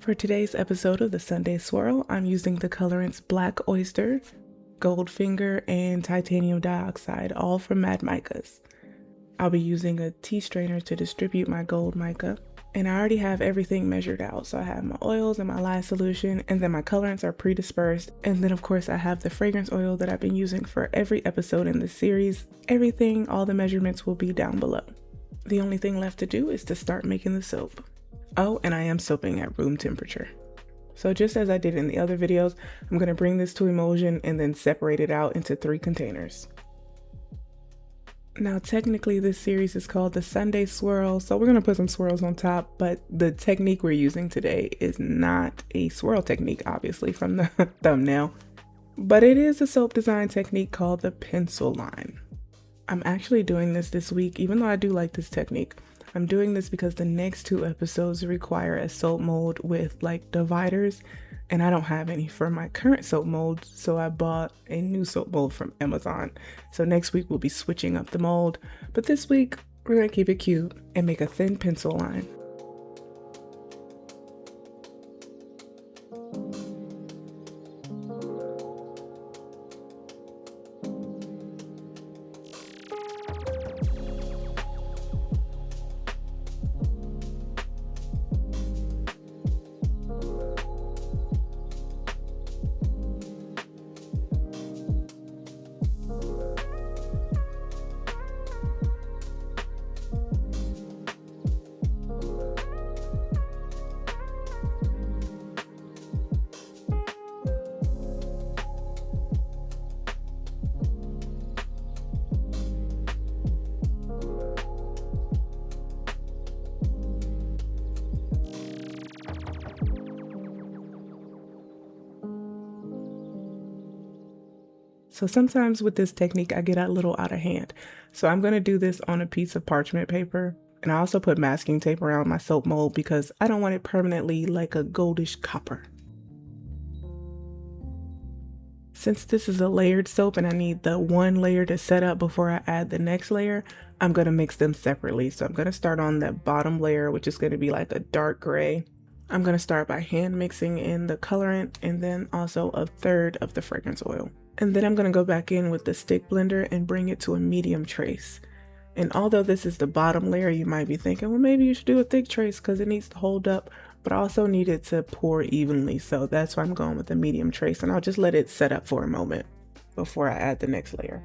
For today's episode of the Sunday Swirl, I'm using the colorants Black Oyster, Goldfinger, and Titanium Dioxide, all from Micas. I'll be using a tea strainer to distribute my gold mica, and I already have everything measured out. So I have my oils and my Lye Solution, and then my colorants are pre-dispersed, and then of course I have the fragrance oil that I've been using for every episode in this series. Everything, all the measurements will be down below. The only thing left to do is to start making the soap. Oh, and I am soaping at room temperature. So just as I did in the other videos, I'm going to bring this to emulsion and then separate it out into 3 containers. Now technically this series is called the Sunday Swirl, so we're going to put some swirls on top, but the technique we're using today is not a swirl technique, obviously, from the thumbnail, but it is a soap design technique called the pencil line. I'm actually doing this week, even though I do like this technique. I'm doing this because the next 2 episodes require a soap mold with like dividers, and I don't have any for my current soap mold, so I bought a new soap mold from Amazon. So next week we'll be switching up the mold, but this week we're gonna keep it cute and make a thin pencil line. So sometimes with this technique, I get a little out of hand. So I'm going to do this on a piece of parchment paper. And I also put masking tape around my soap mold because I don't want it permanently like a goldish copper. Since this is a layered soap and I need the one layer to set up before I add the next layer, I'm going to mix them separately. So I'm going to start on that bottom layer, which is going to be like a dark gray. I'm going to start by hand mixing in the colorant and then also 1/3 of the fragrance oil. And then I'm going to go back in with the stick blender and bring it to a medium trace. And although this is the bottom layer, you might be thinking, well, maybe you should do a thick trace because it needs to hold up, but I also need it to pour evenly. So that's why I'm going with the medium trace, and I'll just let it set up for a moment before I add the next layer.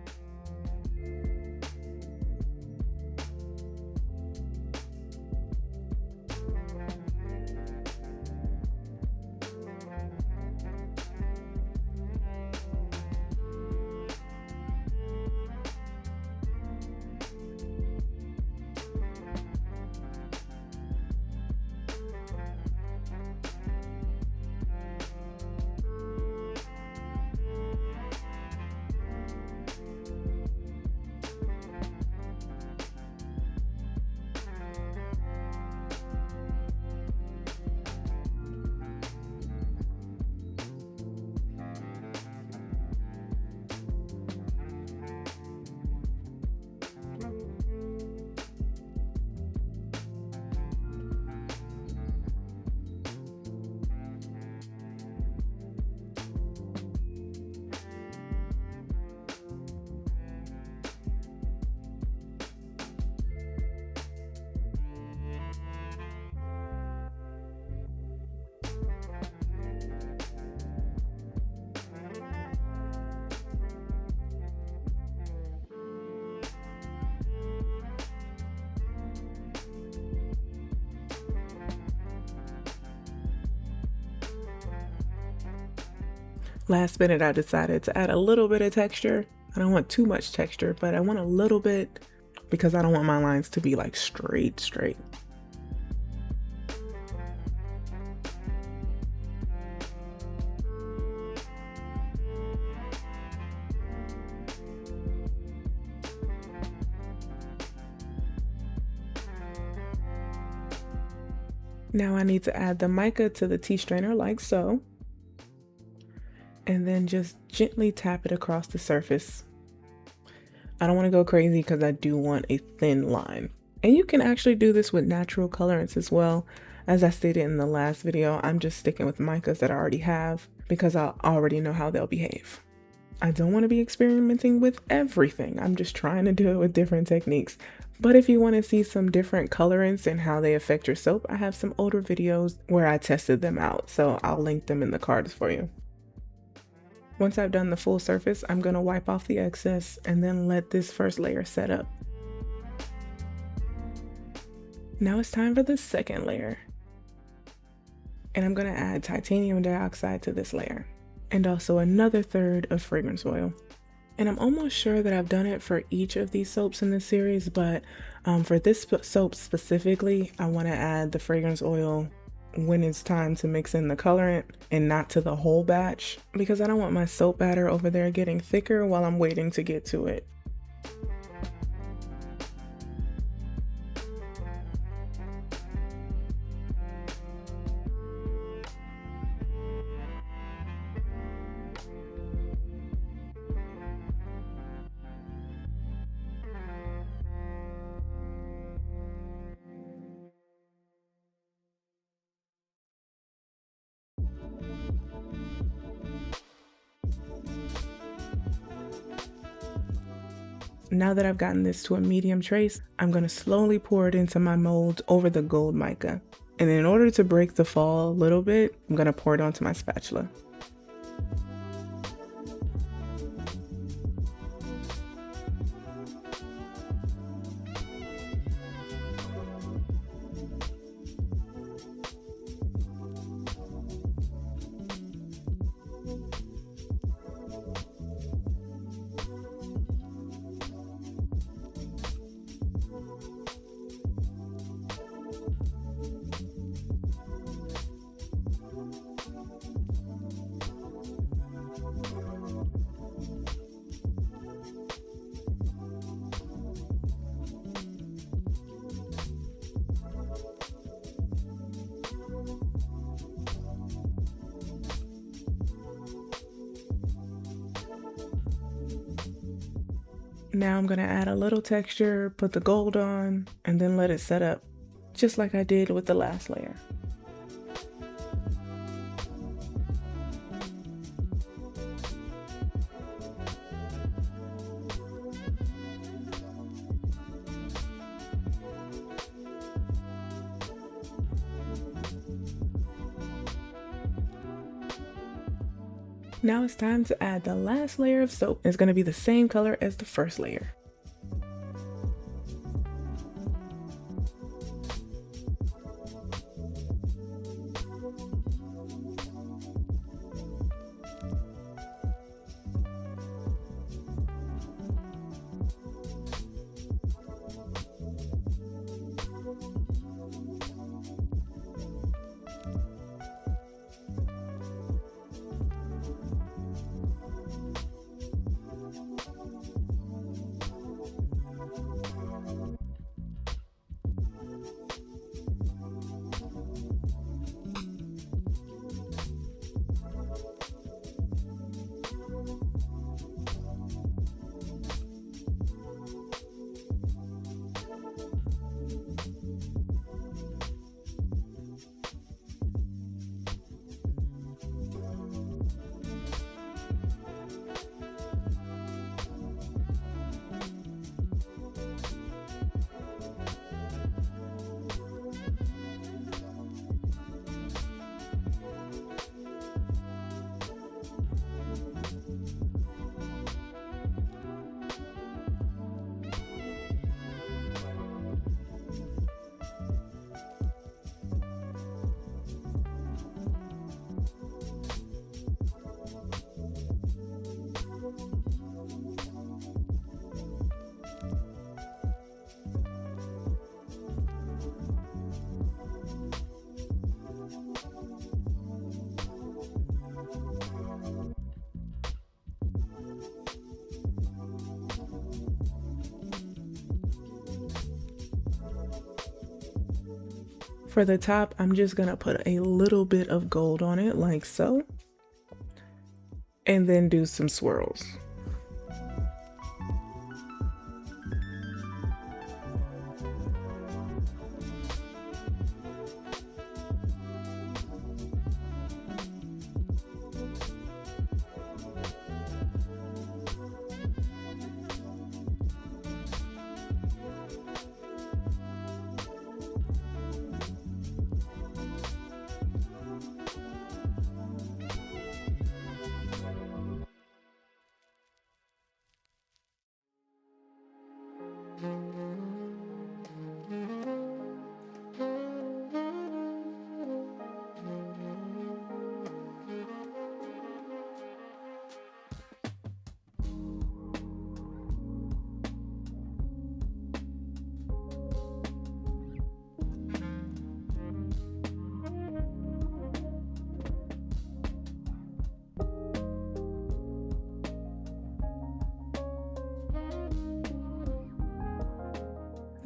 Last minute, I decided to add a little bit of texture. I don't want too much texture, but I want a little bit because I don't want my lines to be like straight. Now I need to add the mica to the tea strainer like so. And then just gently tap it across the surface. I don't want to go crazy because I do want a thin line. And you can actually do this with natural colorants as well. As I stated in the last video, I'm just sticking with micas that I already have because I already know how they'll behave. I don't want to be experimenting with everything. I'm just trying to do it with different techniques. But if you want to see some different colorants and how they affect your soap, I have some older videos where I tested them out, so I'll link them in the cards for you. Once I've done the full surface, I'm going to wipe off the excess and then let this first layer set up. Now it's time for the second layer. And I'm going to add titanium dioxide to this layer, and also another third of fragrance oil. And I'm almost sure that I've done it for each of these soaps in this series, but for this soap specifically, I want to add the fragrance oil when it's time to mix in the colorant and not to the whole batch, because I don't want my soap batter over there getting thicker while I'm waiting to get to it. Now that I've gotten this to a medium trace, I'm going to slowly pour it into my mold over the gold mica. And in order to break the fall a little bit, I'm going to pour it onto my spatula. Now I'm going to add a little texture, put the gold on, and then let it set up, just like I did with the last layer. Now it's time to add the last layer of soap. It's going to be the same color as the first layer. For the top, I'm just gonna put a little bit of gold on it, like so, and then do some swirls.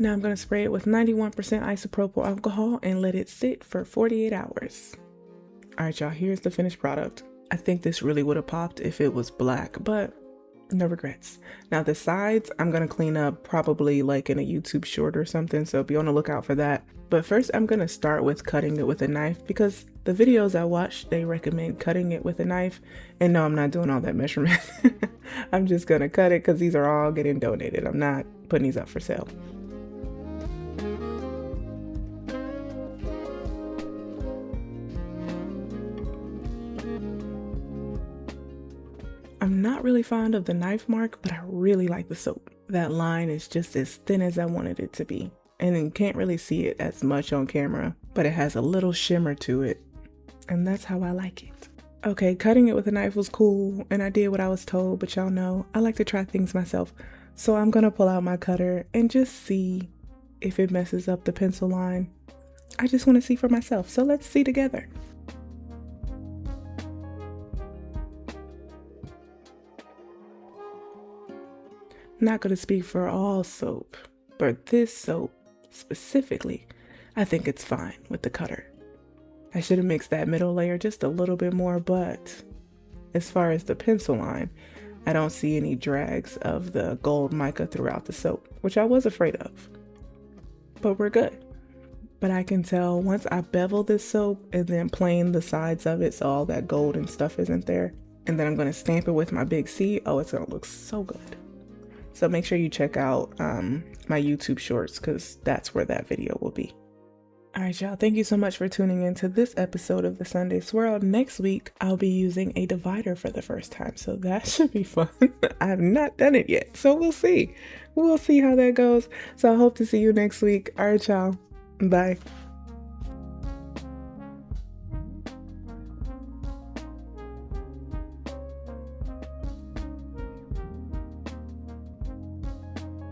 Now I'm going to spray it with 91% isopropyl alcohol and let it sit for 48 hours. All right, y'all, here's the finished product. I think this really would have popped if it was black, but no regrets. Now the sides, I'm going to clean up probably like in a YouTube short or something, so be on the lookout for that. But first I'm going to start with cutting it with a knife because the videos I watched, they recommend cutting it with a knife. And no, I'm not doing all that measurement. I'm just going to cut it because these are all getting donated. I'm not putting these up for sale. I'm not really fond of the knife mark, but I really like the soap. That line is just as thin as I wanted it to be. And you can't really see it as much on camera, but it has a little shimmer to it. And that's how I like it. Okay, cutting it with a knife was cool, and I did what I was told, but y'all know, I like to try things myself. So I'm gonna pull out my cutter and just see if it messes up the pencil line. I just wanna see for myself, so let's see together. Not going to speak for all soap, but this soap specifically, I think it's fine with the cutter. I should have mixed that middle layer just a little bit more, but as far as the pencil line, I don't see any drags of the gold mica throughout the soap, which I was afraid of, but we're good. But I can tell once I bevel this soap and then plane the sides of it so all that gold and stuff isn't there, and then I'm going to stamp it with my big C, oh, it's going to look so good. So make sure you check out my YouTube shorts because that's where that video will be. All right, y'all. Thank you so much for tuning in to this episode of the Sunday Swirl. Next week, I'll be using a divider for the first time. So that should be fun. I have not done it yet. So we'll see. We'll see how that goes. So I hope to see you next week. All right, y'all. Bye.